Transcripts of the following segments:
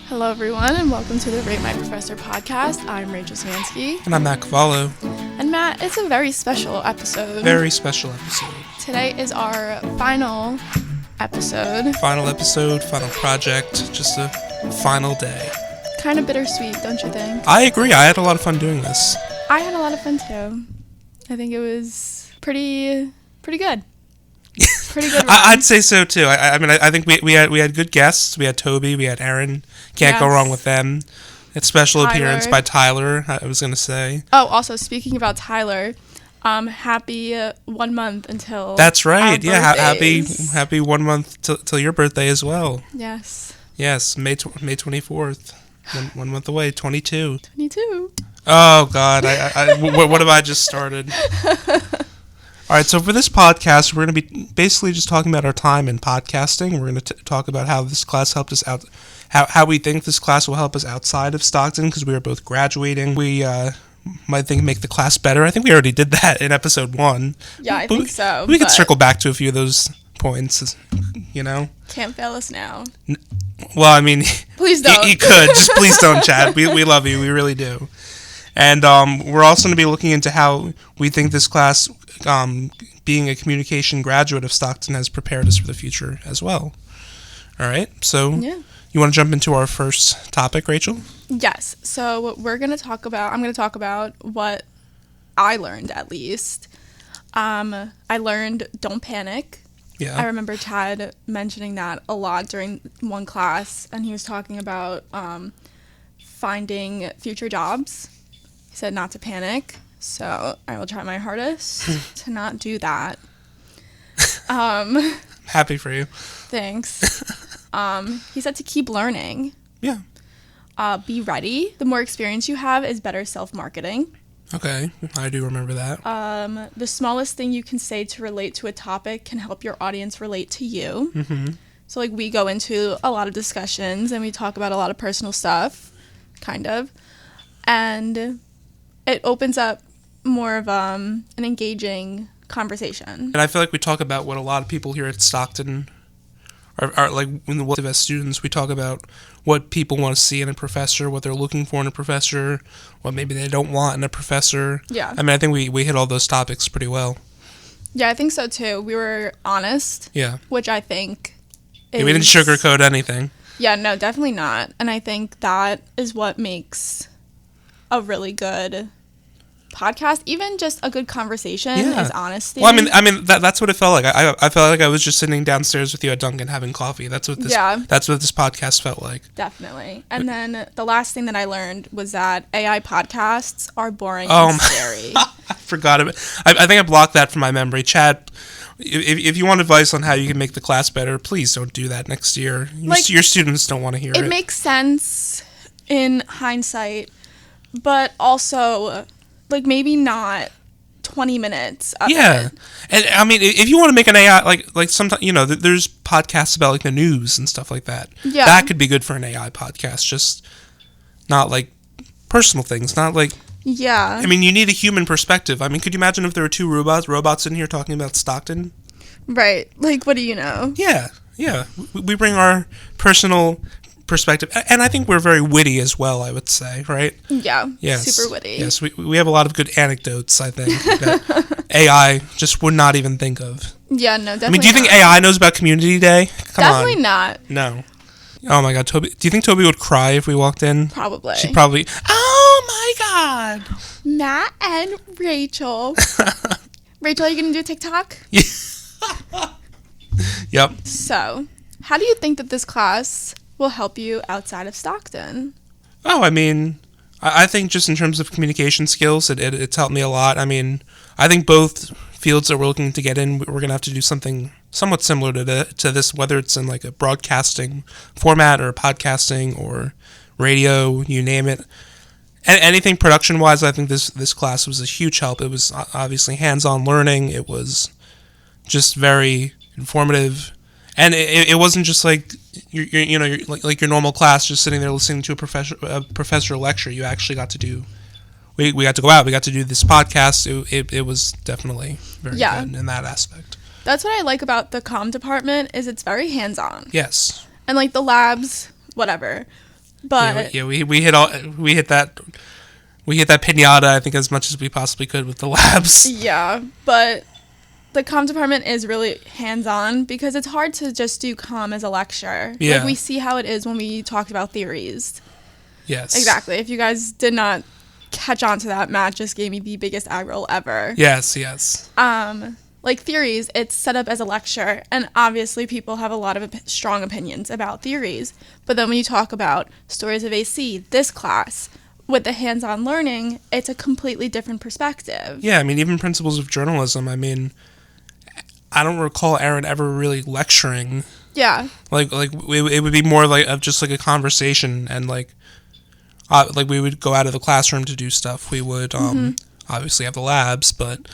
Hello, everyone, and welcome to the Rate My Professor podcast. I'm Rachel Smansky. And I'm Matt Cavallo. And Matt, it's a very special episode. Very special episode. Today is our final episode. Final episode, final project, just a final day. Kind of bittersweet, don't you think? I agree. I had a lot of fun doing this. I had a lot of fun, too. I think it was pretty good. Pretty good run. I'd say so too. I think we had good guests. We had Toby, we had Aaron. Can't go wrong with them. It's special appearance by Tyler. I was gonna say. Oh, also speaking about Tyler, happy 1 month until. That's right. Our Happy 1 month till your birthday as well. Yes. Yes, May 24th. One month away. 22. 22. Oh God! What have I just started? All right, so for this podcast, we're going to be basically just talking about our time in podcasting. We're going to talk about how this class helped us out, how we think this class will help us outside of Stockton, because we are both graduating. We might make the class better. I think we already did that in episode 1. Yeah, I think so. We could circle back to a few of those points, you know? Can't fail us now. Well, I mean... Please don't. You could. Just please don't, Chad. We love you. We really do. And we're also going to be looking into how we think this class, being a communication graduate of Stockton, has prepared us for the future as well. All right, so You want to jump into our first topic, Rachel? Yes. So I'm going to talk about what I learned, at least. I learned don't panic. Yeah. I remember Chad mentioning that a lot during one class, and he was talking about finding future jobs. He said not to panic, so I will try my hardest to not do that. Happy for you. Thanks. He said to keep learning. Yeah. Be ready. The more experience you have is better self-marketing. Okay, I do remember that. The smallest thing you can say to relate to a topic can help your audience relate to you. Mm-hmm. So, we go into a lot of discussions and we talk about a lot of personal stuff, kind of. And it opens up more of an engaging conversation. And I feel like we talk about what a lot of people here at Stockton are like, as students, we talk about what people want to see in a professor, what they're looking for in a professor, what maybe they don't want in a professor. Yeah. I mean, I think we hit all those topics pretty well. Yeah, I think so too. We were honest. Yeah. Which I think is... Yeah, we didn't sugarcoat anything. Yeah, no, definitely not. And I think that is what makes a really good podcast, even just a good conversation, is honesty. Well, I mean that's what it felt like. I felt like I was just sitting downstairs with you at Dunkin' having coffee. That's what this podcast felt like. Definitely. And then the last thing that I learned was that AI podcasts are boring and scary. I forgot about it. I think I blocked that from my memory. Chad, if you want advice on how you can make the class better, please don't do that next year. Your students don't want to hear it. It makes sense in hindsight, but also... maybe not 20 minutes of it. And I mean, if you want to make an AI, like sometimes, there's podcasts about the news and stuff like that. Yeah. That could be good for an AI podcast, just not personal things, not Yeah. I mean, you need a human perspective. I mean, could you imagine if there were 2 robots in here talking about Stockton? Right. What do you know? Yeah. We bring our personal perspective, and I think we're very witty as well, I would say, right? Yeah. Yes. Super witty. Yes, we have a lot of good anecdotes, I think, that AI just would not even think of. Yeah, no, definitely. I mean, do you think AI knows about Community Day? Definitely not. No. Oh my God, Toby! Do you think Toby would cry if we walked in? Probably. She'd probably. Oh my God! Matt and Rachel. Rachel, are you gonna do TikTok? Yep. So, how do you think that this class will help you outside of Stockton? Oh, I mean, I think just in terms of communication skills, it's helped me a lot. I mean, I think both fields that we're looking to get in, we're going to have to do something somewhat similar to this, whether it's in a broadcasting format or podcasting or radio, you name it. Anything production-wise, I think this class was a huge help. It was obviously hands-on learning. It was just very informative. And it wasn't just your normal class, just sitting there listening to a professor lecture. You actually got to do. We got to go out. We got to do this podcast. It was definitely very good in that aspect. That's what I like about the comm department is it's very hands-on. Yes. And the labs, whatever. But we hit that pinata, I think, as much as we possibly could with the labs. yeah, but the comm department is really hands-on because it's hard to just do comm as a lecture. Yeah. Like, we see how it is when we talked about theories. Yes. Exactly. If you guys did not catch on to that, Matt just gave me the biggest eye roll ever. Yes. Like, theories, it's set up as a lecture, and obviously people have a lot of strong opinions about theories. But then when you talk about stories of AC, this class, with the hands-on learning, it's a completely different perspective. Yeah, I mean, even principles of journalism, I mean, I don't recall Aaron ever really lecturing. Yeah. Like it would be more like of just like a conversation, and like we would go out of the classroom to do stuff. We would obviously have the labs, but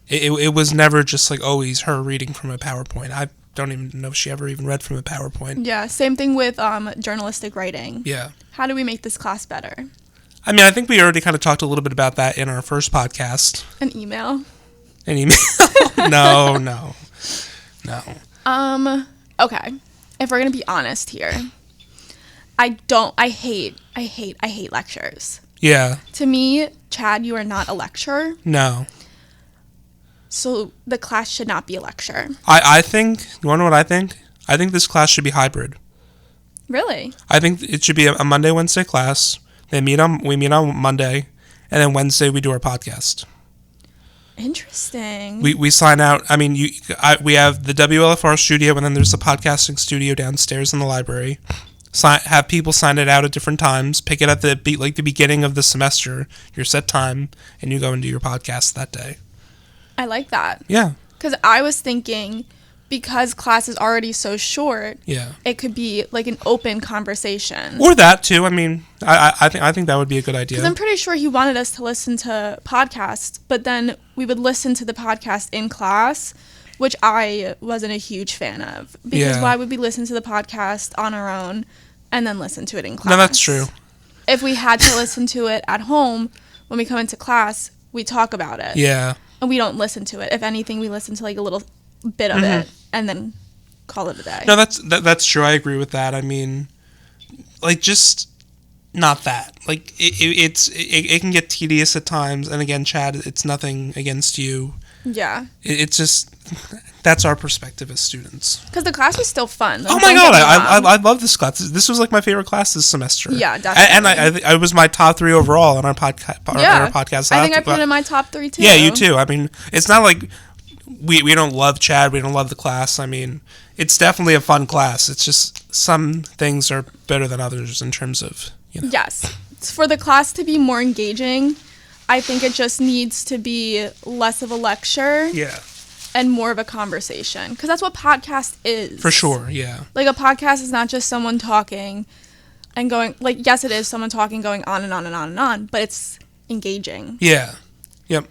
it was never just like always her reading from a PowerPoint. I don't even know if she ever even read from a PowerPoint. Yeah, same thing with journalistic writing. Yeah. How do we make this class better? I mean, I think we already kind of talked a little bit about that in our first podcast. An email? An email? No. Okay. If we're going to be honest here, I hate lectures. Yeah. To me, Chad, you are not a lecturer. No. So the class should not be a lecture. I think, you want to know what I think? I think this class should be hybrid. Really? I think it should be a Monday, Wednesday class. We meet on Monday, and then Wednesday we do our podcast. Interesting. We sign out. I mean, we have the WLFR studio, and then there's the podcasting studio downstairs in the library. Have people sign it out at different times. Pick it at the beginning of the semester, your set time, and you go and do your podcast that day. I like that. Yeah. Because I was thinking, because class is already so short, yeah, it could be like an open conversation. Or that too. I mean, I think that would be a good idea. Because I'm pretty sure he wanted us to listen to podcasts, but then we would listen to the podcast in class, which I wasn't a huge fan of. Because why would we listen to the podcast on our own and then listen to it in class? No, that's true. If we had to listen to it at home, when we come into class, we talk about it. Yeah. And we don't listen to it. If anything, we listen to like a little bit of it and then call it a day. No, that's true. I agree with that. I mean, like, just not that. Like, it can get tedious at times. And again, Chad, it's nothing against you. Yeah. It's just, that's our perspective as students. Because the class was still fun. Like, oh my god, I love this class. This was like my favorite class this semester. Yeah, definitely. And I was my top 3 overall on our podcast. Yeah. Our podcast. I think I put it in my top 3 too. Yeah, you too. I mean, it's not like we don't love Chad. We don't love the class. I mean, it's definitely a fun class. It's just some things are better than others in terms of, you know. Yes. For the class to be more engaging, I think it just needs to be less of a lecture. Yeah. And more of a conversation. Because that's what podcast is. For sure, yeah. Like, a podcast is not just someone talking and going, like, yes, it is someone talking, going on and on and on and on, but it's engaging. Yeah. Yep.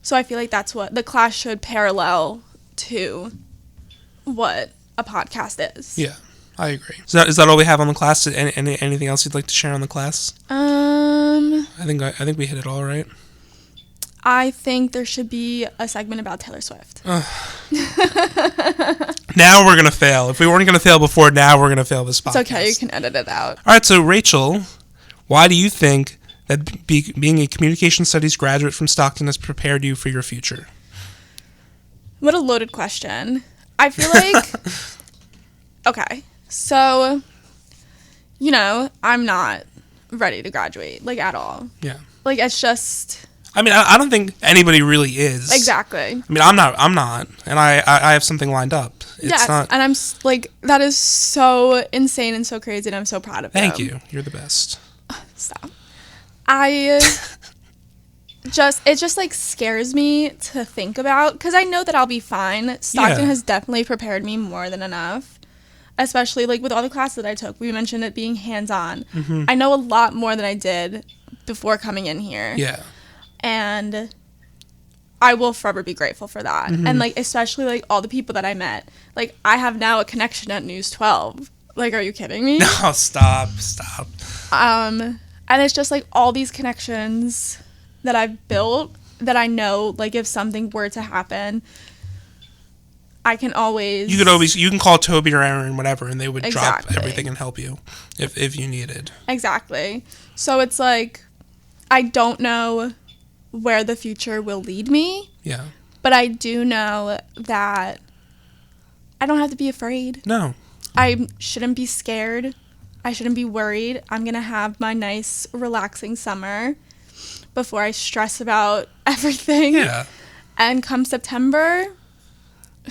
So I feel like that's what the class should parallel to what a podcast is. Yeah, I agree. Is that all we have on the class? Anything else you'd like to share on the class? I think we hit it all, right? I think there should be a segment about Taylor Swift. Now we're going to fail. If we weren't going to fail before, now we're going to fail this podcast. It's okay, you can edit it out. All right, so Rachel, why do you think that being a communication studies graduate from Stockton has prepared you for your future? What a loaded question. I feel like, okay, so, you know, I'm not ready to graduate, like, at all. Yeah. Like, it's just... I mean, I don't think anybody really is. Exactly. I mean, I'm not, and I have something lined up. Yes, and I'm, like, that is so insane and so crazy, and I'm so proud of you. Thank you. You're the best. Stop. It just, like, scares me to think about, because I know that I'll be fine. Stockton has definitely prepared me more than enough, especially, like, with all the classes that I took. We mentioned it being hands-on. Mm-hmm. I know a lot more than I did before coming in here. Yeah. And I will forever be grateful for that. Mm-hmm. And, like, especially, like, all the people that I met. Like, I have now a connection at News 12. Like, are you kidding me? No, stop. And it's just, like, all these connections that I've built that I know, like, if something were to happen, I can always... You can call Toby or Aaron, whatever, and they would drop Exactly. everything and help you if you needed. Exactly. So it's like, I don't know where the future will lead me, Yeah. but I do know that I don't have to be afraid. No. I shouldn't be scared. I shouldn't be worried. I'm going to have my nice, relaxing summer before I stress about everything. Yeah. And come September,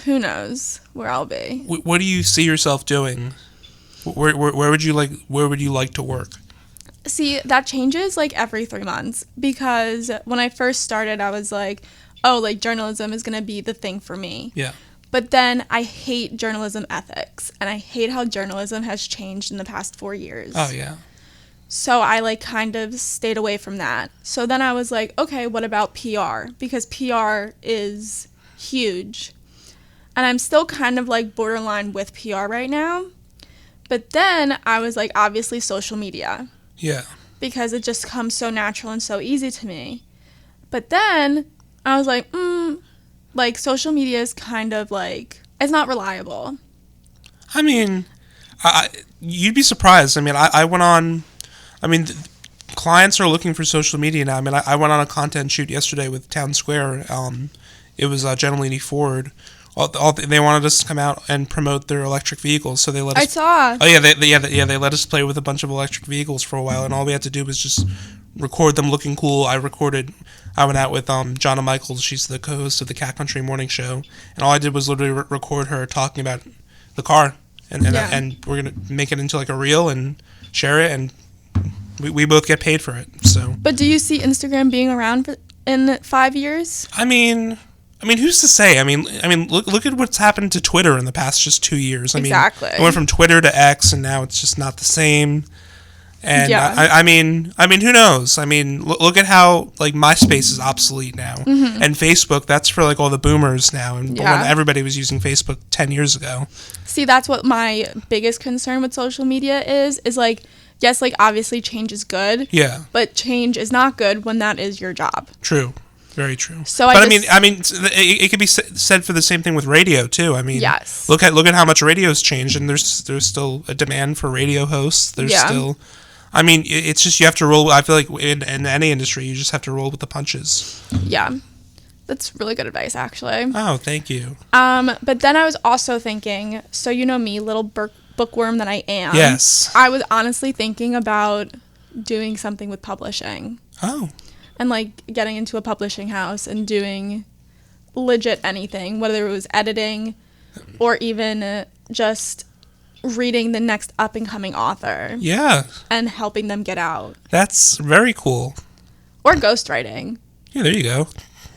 who knows where I'll be. What do you see yourself doing? Where would you like to work? See, that changes like every 3 months, because when I first started, I was like, oh, like journalism is going to be the thing for me. Yeah. But then I hate journalism ethics, and I hate how journalism has changed in the past 4 years. Oh, yeah. So I like kind of stayed away from that. So then I was like, okay, what about PR? Because PR is huge. And I'm still kind of like borderline with PR right now. But then I was like, obviously social media. Yeah. Because it just comes so natural and so easy to me. But then I was like, like social media is kind of like, it's not reliable. I mean, you'd be surprised. I mean, I went on, clients are looking for social media now. I mean, I went on a content shoot yesterday with Town Square. It was Gentilini Ford. They wanted us to come out and promote their electric vehicles, so they let us. I saw. Oh yeah, they let us play with a bunch of electric vehicles for a while, and all we had to do was just record them looking cool. I went out with Jonna Michaels. She's the co-host of the Cat Country Morning Show, and all I did was literally record her talking about the car, and we're gonna make it into like a reel and share it, and we both get paid for it. So. But do you see Instagram being around in 5 years? I mean, who's to say? I mean, look at what's happened to Twitter in the past just 2 years. Exactly. It went from Twitter to X, and now it's just not the same. And yeah. I mean, who knows? I mean, look at how like MySpace is obsolete now, and Facebook. That's for like all the boomers now, and when everybody was using Facebook 10 years ago. See, that's what my biggest concern with social media is like, yes, like obviously change is good. Yeah. But change is not good when that is your job. True. Very true. So but it could be said for the same thing with radio too. I mean, yes. Look at how much radio's changed, and there's still a demand for radio hosts. There's still, I mean, it's just you have to roll. I feel like in any industry, you just have to roll with the punches. Yeah, that's really good advice, actually. Oh, thank you. But then I was also thinking, so you know me, little bookworm that I am. Yes. I was honestly thinking about doing something with publishing. Oh. And like getting into a publishing house and doing legit anything, whether it was editing or even just reading the next up and coming author. Yeah. And helping them get out. That's very cool. Or ghostwriting. Yeah, there you go.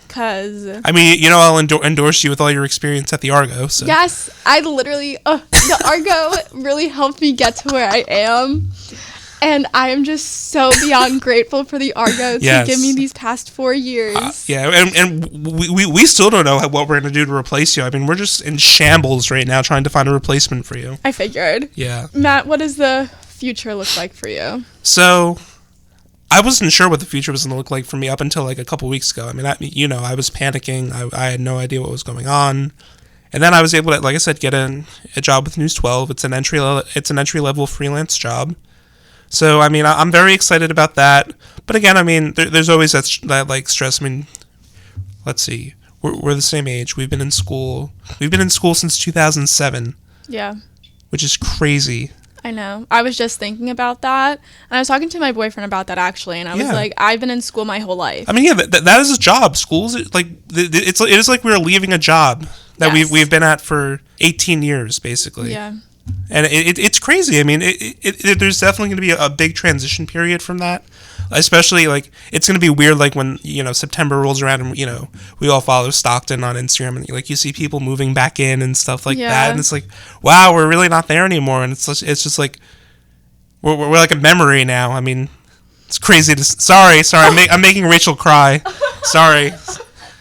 Because I mean, I'll endorse you with all your experience at the Argo. So. Yes, I literally the Argo really helped me get to where I am. And I am just so beyond grateful for the Argo to give me these past 4 years. And we still don't know what we're going to do to replace you. I mean, we're just in shambles right now trying to find a replacement for you. I figured. Yeah. Matt, what does the future look like for you? So, I wasn't sure what the future was going to look like for me up until like a couple weeks ago. I mean, I was panicking. I had no idea what was going on. And then I was able to, like I said, get a job with News 12. It's an entry level freelance job. So, I mean, I'm very excited about that. But again, I mean, there's always that like stress. I mean, let's see. We're the same age. We've been in school. We've been in school since 2007. Yeah. Which is crazy. I know. I was just thinking about that. And I was talking to my boyfriend about that, actually. And I was like, I've been in school my whole life. I mean, yeah, that is a job. Schools, like, it is like we're leaving a job that we've been at for 18 years, basically. Yeah. And it's crazy. I mean, there's definitely going to be a big transition period from that. Especially, like, it's going to be weird, like, when, September rolls around and, we all follow Stockton on Instagram and, like, you see people moving back in and stuff like that. And it's like, wow, we're really not there anymore. And it's just like, we're like a memory now. I mean, it's crazy to... Sorry. I'm making Rachel cry. Sorry.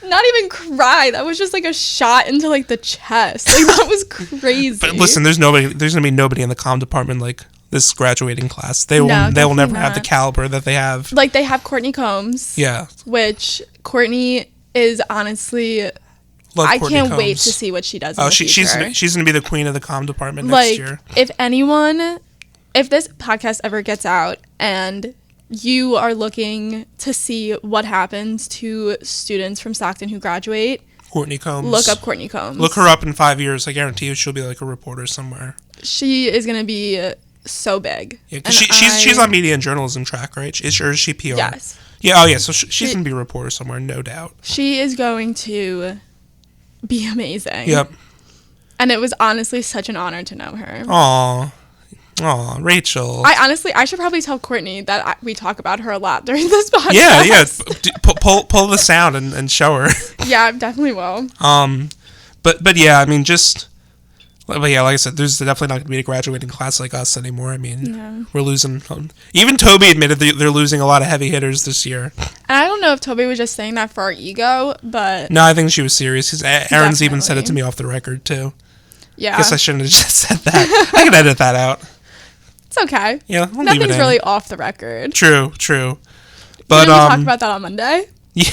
Not even cry. That was just like a shot into like the chest. Like that was crazy. But listen, there's gonna be nobody in the comm department like this graduating class. They will never have the caliber that they have. Like they have Courtney Combs. Yeah. Which Courtney is honestly Love I Courtney can't wait Combs. to see what she does. Oh, in the future. she's gonna be the queen of the comm department Like, next year. if this podcast ever gets out and you are looking to see what happens to students from Stockton who graduate, Courtney Combs. look up Courtney Combs. Look her up in 5 years. I guarantee you she'll be like a reporter somewhere. She is going to be so big. Yeah, because she's on media and journalism track, right? Is she PR? Yes. Yeah, oh yeah, so she's going to be a reporter somewhere, no doubt. She is going to be amazing. Yep. And it was honestly such an honor to know her. Aw, Rachel. I should probably tell Courtney that we talk about her a lot during this podcast. Yeah. Pull the sound and show her. Yeah, I definitely will. But yeah, I mean, but yeah, like I said, there's definitely not going to be a graduating class like us anymore. I mean, we're losing. Even Toby admitted they're losing a lot of heavy hitters this year. And I don't know if Toby was just saying that for our ego, but No, I think she was serious. Because Aaron's even said it Definitely. to me off the record too. yeah, Guess I shouldn't have just said that. I can edit that out. it's okay. Yeah, I'll leave it Nothing's in. really off the record. True. But Didn't we talk about that on Monday? yeah.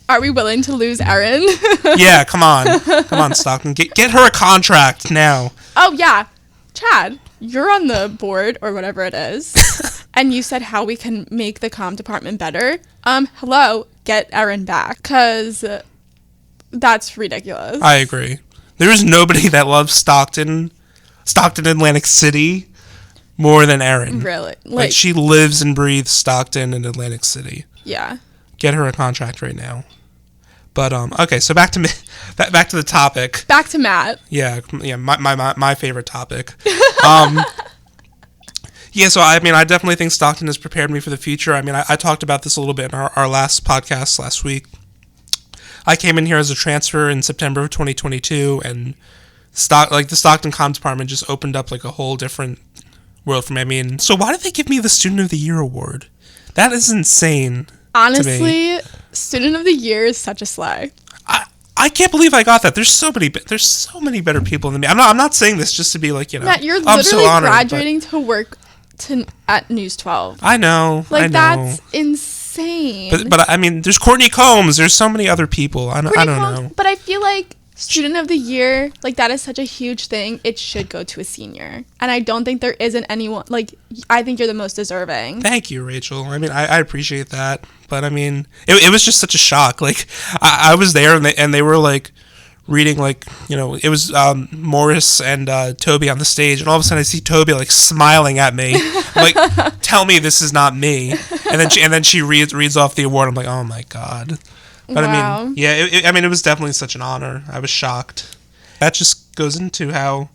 Are we willing to lose Erin? Yeah, come on, Stockton, get her a contract now. Oh yeah, Chad, you're on the board or whatever it is, and you said how we can make the comm department better. Hello, get Erin back, cause that's ridiculous. I agree. There is nobody that loves Stockton, Atlantic City, more than Erin. Really, Like she lives and breathes Stockton and Atlantic City. yeah. Get her a contract right now. But okay, so back to the topic. Back to Matt. Yeah, my favorite topic. Yeah, so I mean, I definitely think Stockton has prepared me for the future. I mean, I talked about this a little bit in our last podcast last week. I came in here as a transfer in September of 2022, and the Stockton Comm Department just opened up like a whole different world for me. I mean, so why did they give me the Student of the Year award? That is insane. Honestly, Student of the Year is such a slay. I can't believe I got that. There's so many better people than me. I'm not saying this just to be like, Matt, you're I'm so literally honored, graduating to work at News 12. I know. Like, I know. that's insane. But I mean, there's Courtney Combs. There's so many other people. I don't know. But I feel like Student of the Year, like, that is such a huge thing. It should go to a senior. And I don't think there isn't anyone, like, I think you're the most deserving. Thank you, Rachel. I mean, I appreciate that. But I mean, it was just such a shock. Like, I was there and they were like reading, like, it was Morris and Toby on the stage, and all of a sudden I see Toby like smiling at me, like, tell me this is not me. And then she reads off the award. I'm like, oh my god. But Wow. I mean, yeah, it was definitely such an honor. I was shocked. That just goes into how,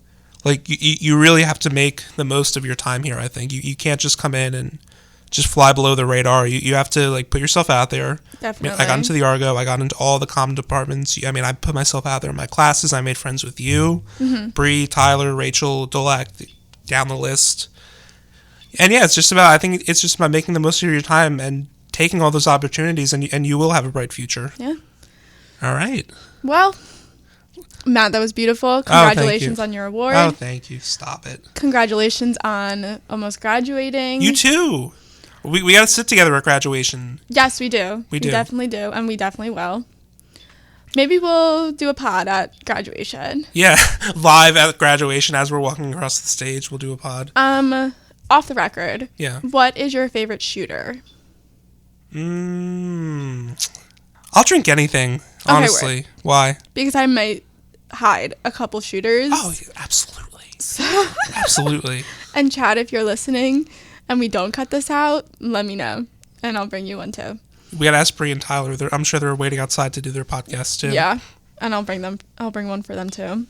like, you really have to make the most of your time here. I think you can't just come in and just fly below the radar. You have to, like, put yourself out there. Definitely. I got into the Argo. I got into all the comm departments. I mean, I put myself out there in my classes. I made friends with you, Bree, Tyler, Rachel, Dolak, down the list. And yeah, I think it's just about making the most of your time and taking all those opportunities, and you will have a bright future. Yeah. All right. Well, Matt, that was beautiful. Congratulations on your award. Oh, thank you. Stop it. Congratulations on almost graduating. You too. We got to sit together at graduation. Yes, we do. We do. Definitely do, and we definitely will. Maybe we'll do a pod at graduation. Yeah, live at graduation as we're walking across the stage, we'll do a pod. Off the record. Yeah. What is your favorite shooter? I'll drink anything, honestly. Okay, Why? Because I might hide a couple shooters. Oh, yeah, absolutely. Absolutely. And Chad, if you're listening and we don't cut this out, let me know, and I'll bring you one too. We got to ask Bree and Tyler. I'm sure they're waiting outside to do their podcast too. Yeah, and I'll bring one for them too.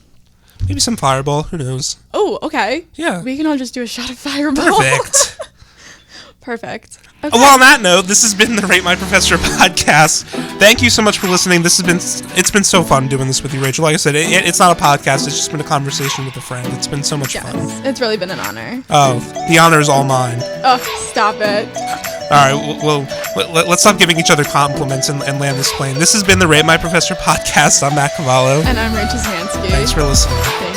Maybe some Fireball. Who knows? Oh, okay. Yeah. We can all just do a shot of Fireball. Perfect. Perfect. Okay. Well, on that note, this has been the Rate My Professor podcast. Thank you so much for listening. It's been so fun doing this with you, Rachel. Like I said, it's not a podcast. It's just been a conversation with a friend. It's been so much fun. Yes, it's really been an honor. Oh, the honor is all mine. Oh, stop it. All right, well, let's stop giving each other compliments and land this plane. This has been the Rate My Professor podcast. I'm Matt Cavallo. And I'm Rachel Zmansky. Thanks for listening. Thank